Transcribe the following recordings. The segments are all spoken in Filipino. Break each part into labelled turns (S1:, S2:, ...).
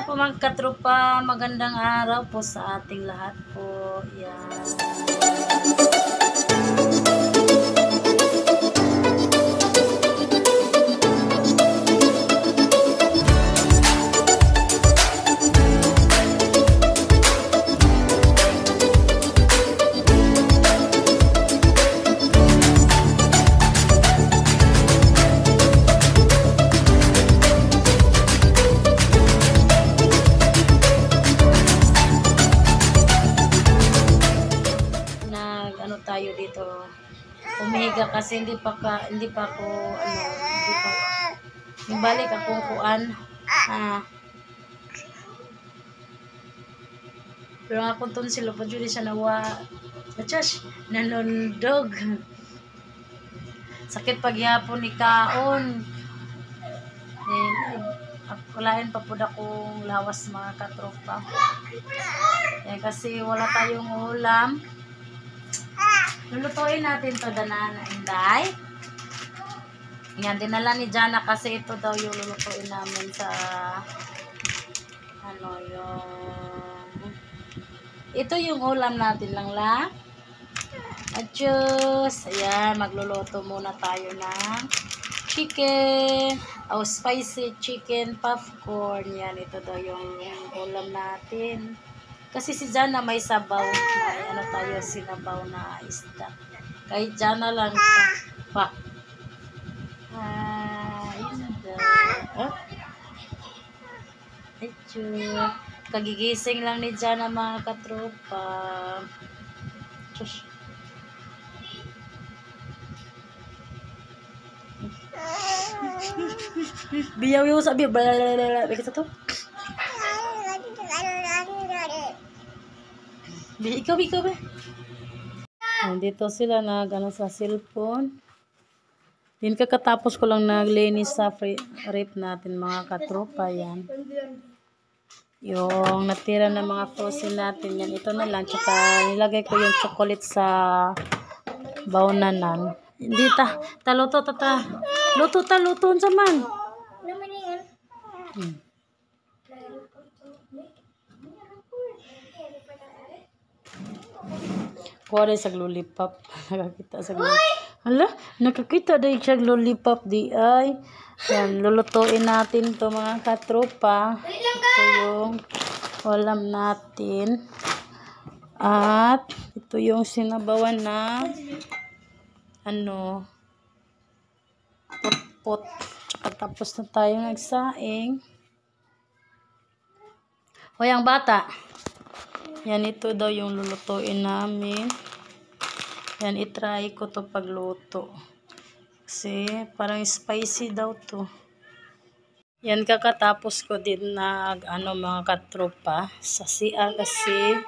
S1: na po mga katropa, magandang araw po sa ating lahat po. Yan. Tayo dito umihiga kasi hindi pa ako balik akong kuan pero akong tonsil pa jud siya nawa nanundog sakit pagyapon ni kaon walain pa pud akong lawas mga katropa kasi wala tayong ulam. Lulutuin natin to danana, Inday. Yan, dinala ni Jana kasi ito daw yung lulutuin namin sa ito yung ulam natin lang la. Adjust. Ayan, magluluto muna tayo ng chicken. Spicy chicken popcorn. Yan, ito daw yung ulam natin. Kasi si Jana may sabaw, may tayo sinabaw na isda. Kahit Jana lang pa. Kagigising lang ni Jana mga katropa. Biyaw sabi bakit to? Ikaw ba? Nandito sila sa cellphone. Din kakatapos ko lang naglinis sa rep natin mga katropa yan. Yung natira ng mga frozen natin yan. Ito na lang. Tsaka nilagay ko yung chocolate sa baunanan. Hindi luto sa man. Kuha rin sa lollipop. Nakakita sa lollipop. Hala, nakakita rin sa lollipop di ay. Yan, lulutuin natin to mga katropa. Ito yung ulam natin. At ito yung sinabawan na pot. Tsaka tapos na tayo nagsaing. Hoy, ang bata. Yan, ito daw yung lulutuin namin. Yan, itry ko to pagluto. Kasi parang spicy daw to. Yan, kakatapos ko din mga katropa sa CR kasi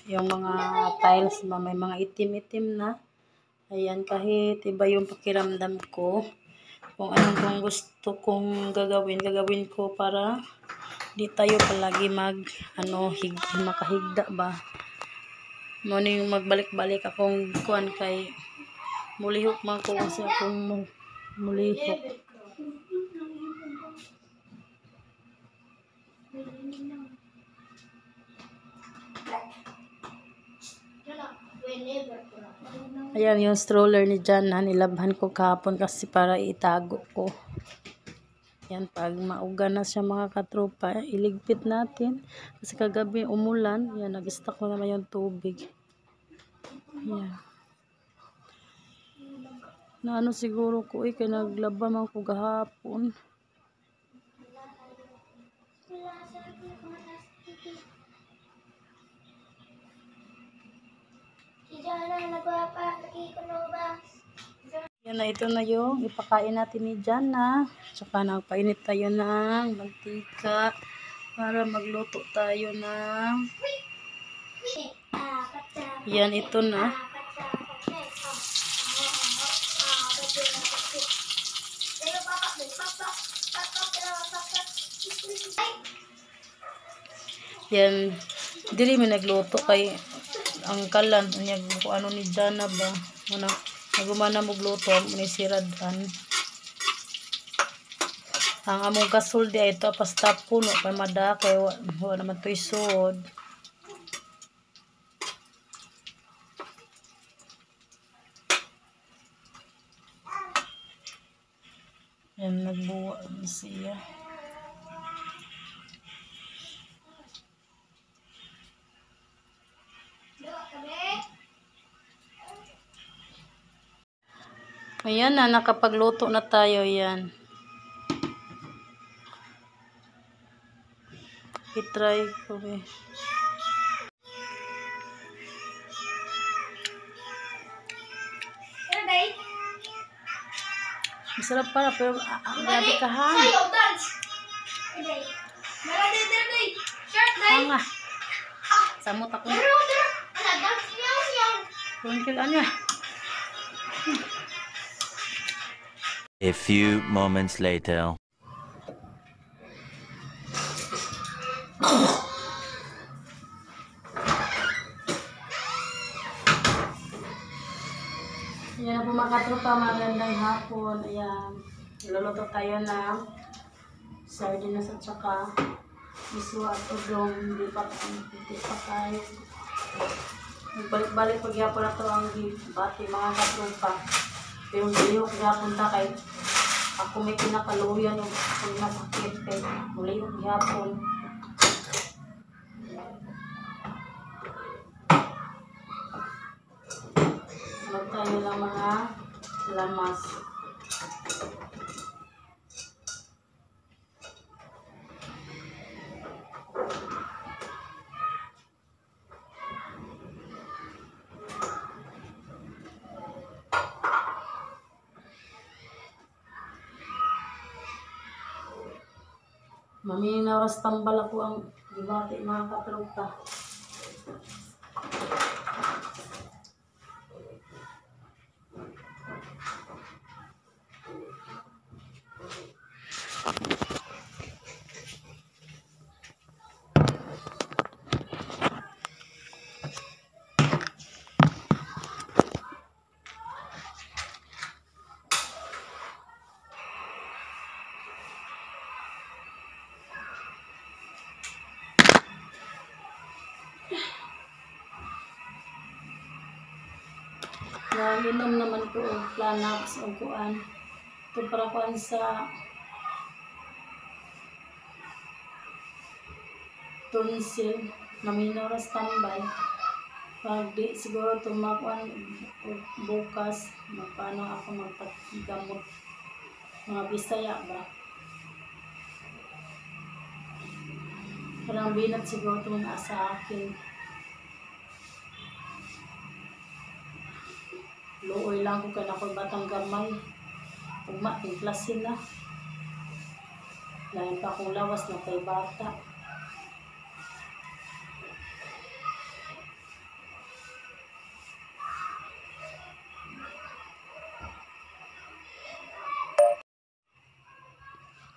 S1: yung mga tiles may mga itim-itim na. Ayan, kahit iba yung pakiramdam ko. Kung gusto kong gagawin ko para di tayo palagi makahigda ba. Muna yung magbalik-balik akong kuan kay mulihok man ko kasi akong mulihok. Ayan yung stroller ni Jana, nilabhan ko kahapon kasi para itago ko. Yan, pag mauga na siya mga katropa, iligpit natin. Kasi kagabi umulan, yan, nag-stock ko naman yung tubig. Yan. Siguro ko kaya naglaba man ko gahapon. Yan na, ito na yung ipakain natin ni Jana. Tsaka nagpainit tayo ng mantika para magluto tayo ng yan, ito na. Yan, dili mi nagluto kay ang kalan niya kung ni Jana ba nagumana mo gluto ni siradan. Ang among gasol di ito pasta puno pa mada kay wa naman to isod. Yan nagbuwa siya. Ayan na, nakapagluto na tayo yan. I-try ko eh. Masarap pala, pero grabe ka hang. Hanga. Samot ako. Kungkil anya.
S2: A few moments later.
S1: Ayan po mga katropa, magandang hapon. Ayan, luluto tayo ng sardinas at saka iswa at udong. Hindi pa tayo. Nagbalik-balik pagyapon na ito ang bati mga katropa. Pero liyok gyapon ta kay ako may kinakaluyan o kung nasakit kay liyok gyapon. Tayo lang mga lamas. Maminawas tambal ako ang dibati mga katropa. Nainom naman ko ang Planax o kuan. Ito para kuan sa tonsil. Maminoras tambay. Pag di siguro tumakuan bukas, paano ako magpagamot. Mga Bisaya ba? Parang binat siguro itong sa akin. Luoy lang ko kana ko batang gamay. Ugma timplasin na. Lain pa akong lawas na kay bata.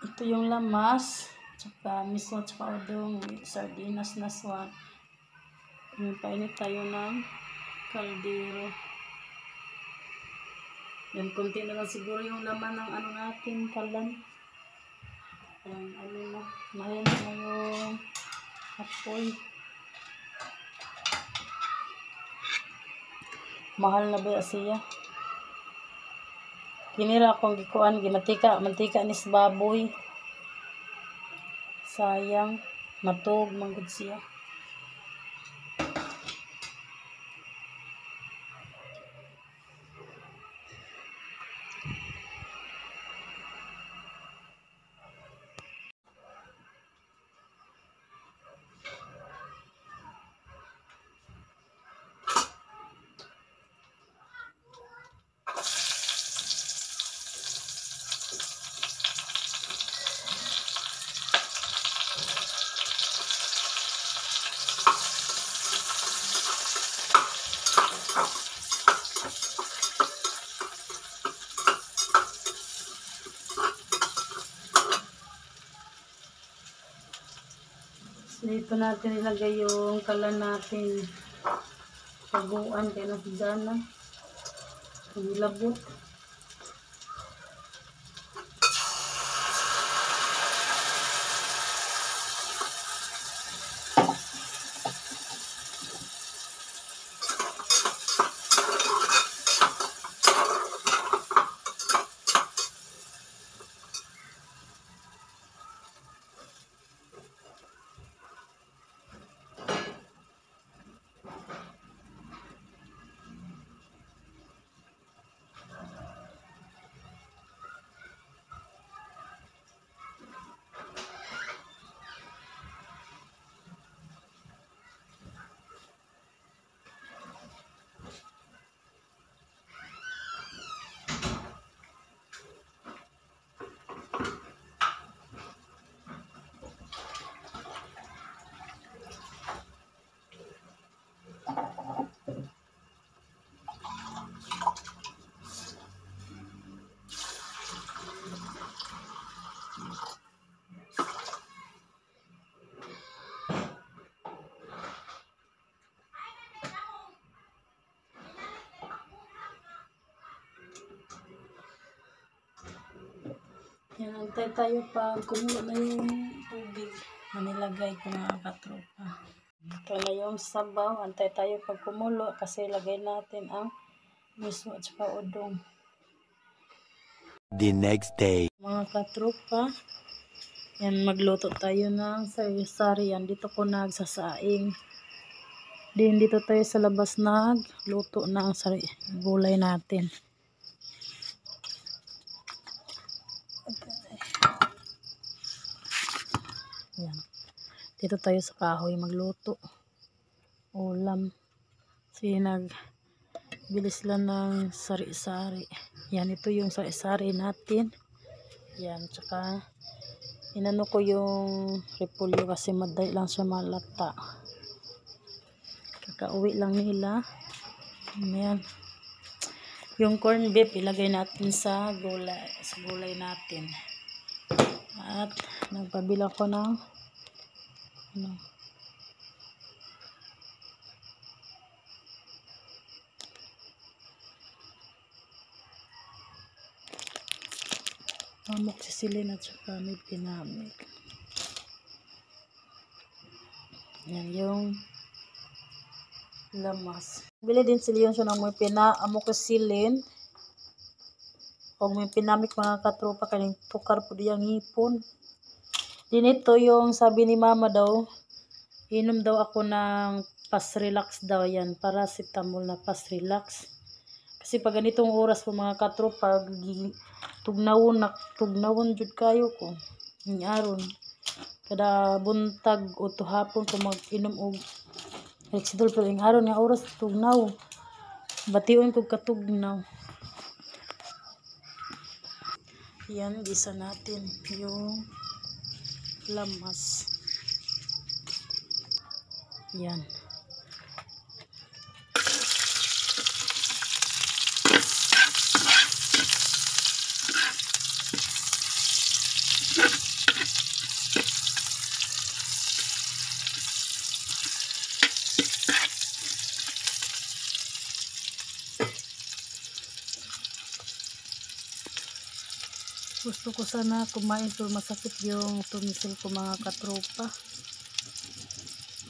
S1: Ito yung lamas, tsaka miso, tsaka udong, sardinas na swan. Painit tayo ng kaldero. Yan, konti na lang siguro yung laman ng ano natin, kalan. Ano na, mahal na yung apoy. Mahal na ba siya? Kinira akong gikuan, mantika ni baboy. Sayang, matug, manggod siya. Dito natin ilagay yung kalan natin. Paguan, kaya nasigana. Ilabot. Yan, antay tayo pag kumulo na yung tubig na nilagay ko mga katropa. Ito na yung sabaw. Antay tayo pag kumulo kasi lagay natin ang miso at saka udong.
S2: The next day.
S1: Mga katropa, yan, magluto tayo ng sari-sari. Yan, dito ko nagsasaing. Din dito tayo sa labas nagluto ng gulay natin. Yan. Dito tayo sa kahoy magluto. Ulam. Kasi nagbilis lang ng sari-sari. Yan, ito yung sari-sari natin. Yan, tsaka inano ko yung repolyo kasi madali lang siya malata. Kakauwi lang nila. Ayan. Yung corn beef ilagay natin sa gulay natin. At nagpabila ko ng pamok sisilin at saka may pinamig. Yan yung lamas. Bili din sila yun siya ng may amoxicillin o may pinamik mga katropa kaning tukar po diyang hipon. Din ito yung sabi ni mama daw, inom daw ako ng fast relax daw yan, paracetamol na fast relax. Kasi pag ganitong oras po mga katropa, tugnawon jud kayo ko. Ng aron. Kada buntag o tuhapon ko mag-inom og Rexidol pero yung aron nga oras tugnaw. Bation ko katugnaw. Yan, gisa natin yung lamas. Yan. Gusto ko sana kumain pero masakit yung tonsil ko mga katropa.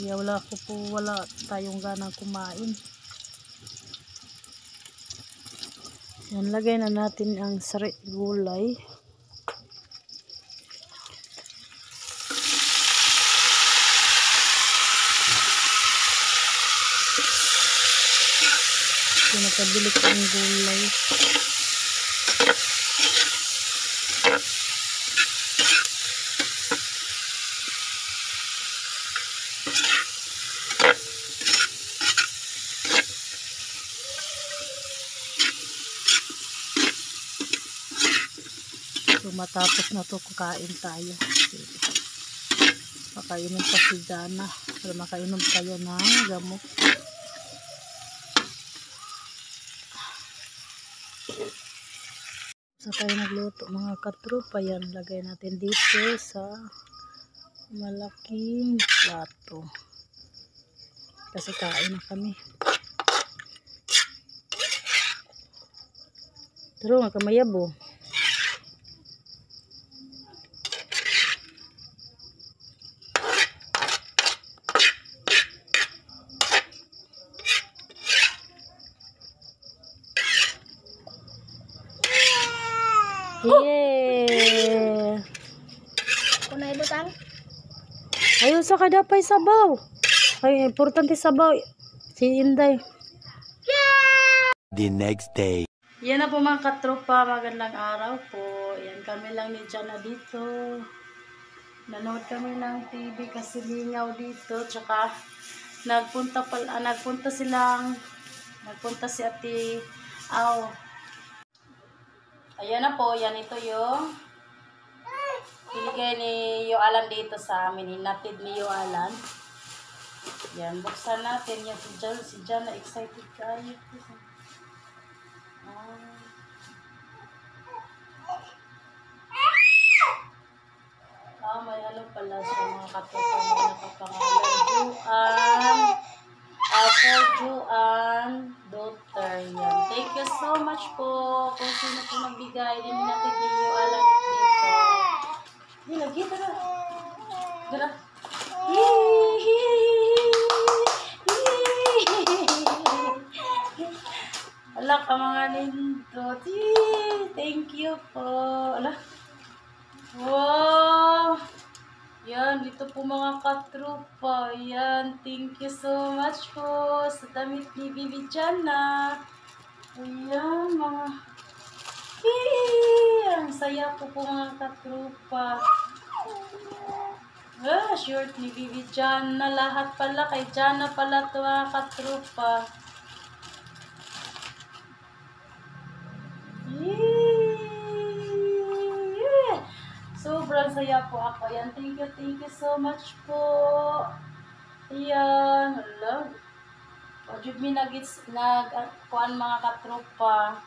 S1: Kaya wala tayong ganang kumain. Yan, lagay na natin ang sari gulay. Pinapabili ko ang gulay. So, matapos na to kakain tayo. Pakainom pa si Jana para makainom tayo ng gamot. Sa tayo nagluto mga katropa, yan lagay natin dito sa malaking plato kasi kain na kami. Pero nga kamayabo. Yeah.
S3: Kunay butang?
S1: Ayun sa kadapay sabaw. Ay, importante sabaw. Si Inday.
S2: The next day.
S1: Yan na po mga katropa. Magandang araw po. Yan kami lang ni Jana dito. Nanood kami ng TV kasi lingaw dito. Tsaka nagpunta si Ate Aw. Ayan na po, yan ito yung binigay ni Yoalan dito sa amin. Hinatid ni Yoalan. Yan, buksan natin. Yan, si Jan na excited kayo. May ano pala sa mga katoka na nakapangalan. For Juan daughter. Yan. Thank you so much po kung sino po nagbigay. Hindi natin niyo alam dito. Hindi, lagi ito na. Gara. Ala ka mga nindot. Thank you po. Ala. Wow. Yan, dito po mga katrupa. Yan, thank you so much po sa damit ni Bibi Jana. Ayan, mga... Ang saya po po mga katrupa. Short ni Bibi Jana. Lahat pala kay Jana pala ito mga katrupa. Sobrang saya po ako. Yan, thank you so much po. Ayan, love. Wajud mi kuan mga katropa.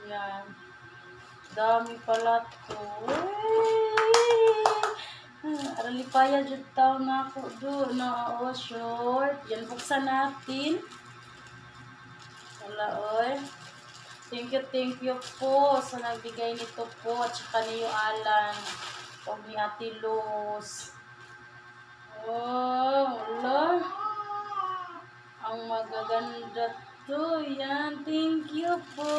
S1: Yan. Dami pala to. Aralipaya jud taw na ako do na short. Yan, buksan natin. Wala, oy. Thank you po sa nagbigay nito po at saka niyo Alan o ni Ate Luz. Oh, wala. Ang magaganda to. Yan, thank you po.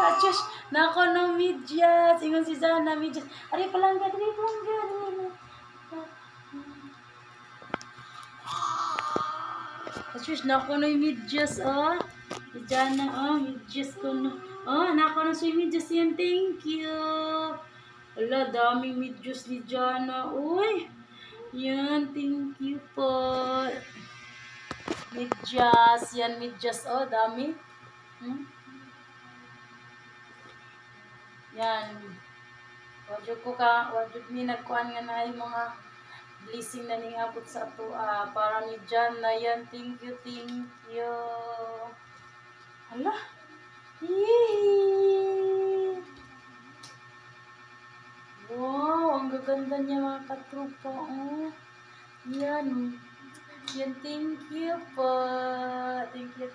S1: Achos, nako no medyas. Ingon si Zana, medyas. Ari palangga. Achos, nako no medyas, oh. Jana, oh, medyas ko no. Oh, nako no si medyas yan, thank you. Wala, daming medyas ni Jana. Uy, yan, thank you po. Medyas, yan, medyas, oh, dami. Yan. Wajud mi nagkuhan nga na yung mga blessing na ningabot sa ato. Para ni Jana, yan, thank you. Hala. Yay! Wow, ang gaganda niya mga katrupa. Oh. Yan. Yan, thank you po. Thank you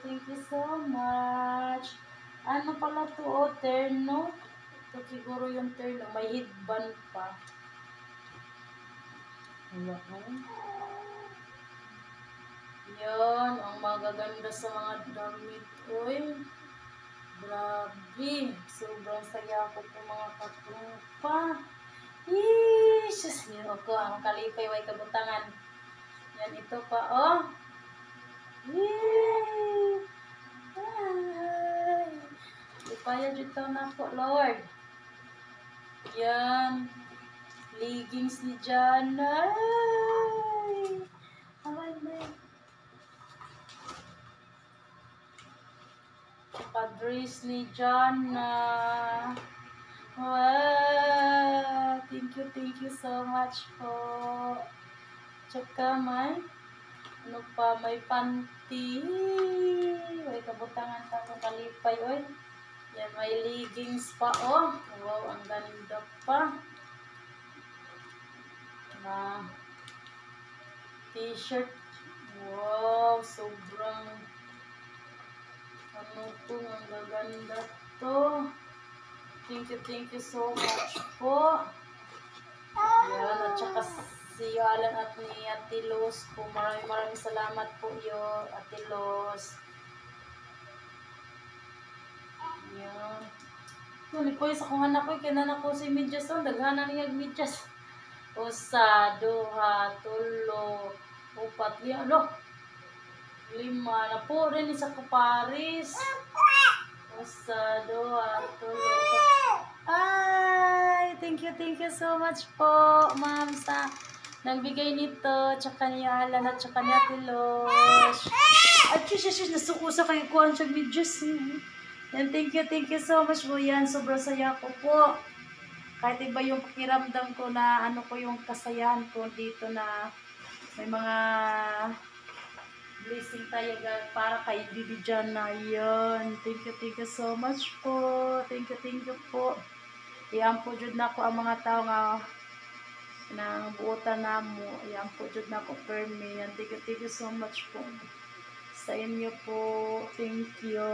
S1: so much. Ano pala to? Oh, terno. Ito siguro yung terno. May headband pa. Wala ko. Yan, ang magaganda sa mga damit. Uy, grabe. Sobrang saya ko po mga katrupa. Sus, yun ako. Ang kalipay, way kabutangan. Yan, ito pa, oh. Yay! Ay! Lipaya dito na po, Lord. Yan. Leggings ni Jana. Ay! Padres ni Jana. Wow! Thank you so much po. Tsaka may ano pa, may panty. May kabutangan pa ng kalipay, oy. Yan, may leggings pa, oh. Wow, ang ganda pa. Na t-shirt. Wow, sobrang ano po, ang gaganda to. Thank you so much po. Yan, at saka si Alan at ni Ate Luz po. Maraming salamat po yo, Ate Luz. Yan. Tuloy po sa kung anak ko, kinanak ko si medyas. Daghanan niya medyas. Usa, duha, tulo, upat, lima, lima na po rin isa ko Paris. Usa, duha, tulo, upat. Ay, thank you so much po, ma'am, sa nagbigay nito, tsaka niya Alan at tsaka niya Tilos. At shush, nasukusa kayo ko ang medyas. Yan, thank you so much po yan. Sobrang saya ko po. Kahit iba yung pakiramdam ko na ano ko yung kasayahan ko dito na may mga blessing tayo para kay Bibi Jana. Yun. Thank you so much po. Thank you po. Iyan po dyan na ko ang mga tao nga ng buotan namo. Yan po jud na ko permi. Yan, thank you so much po sa inyo po. Thank you.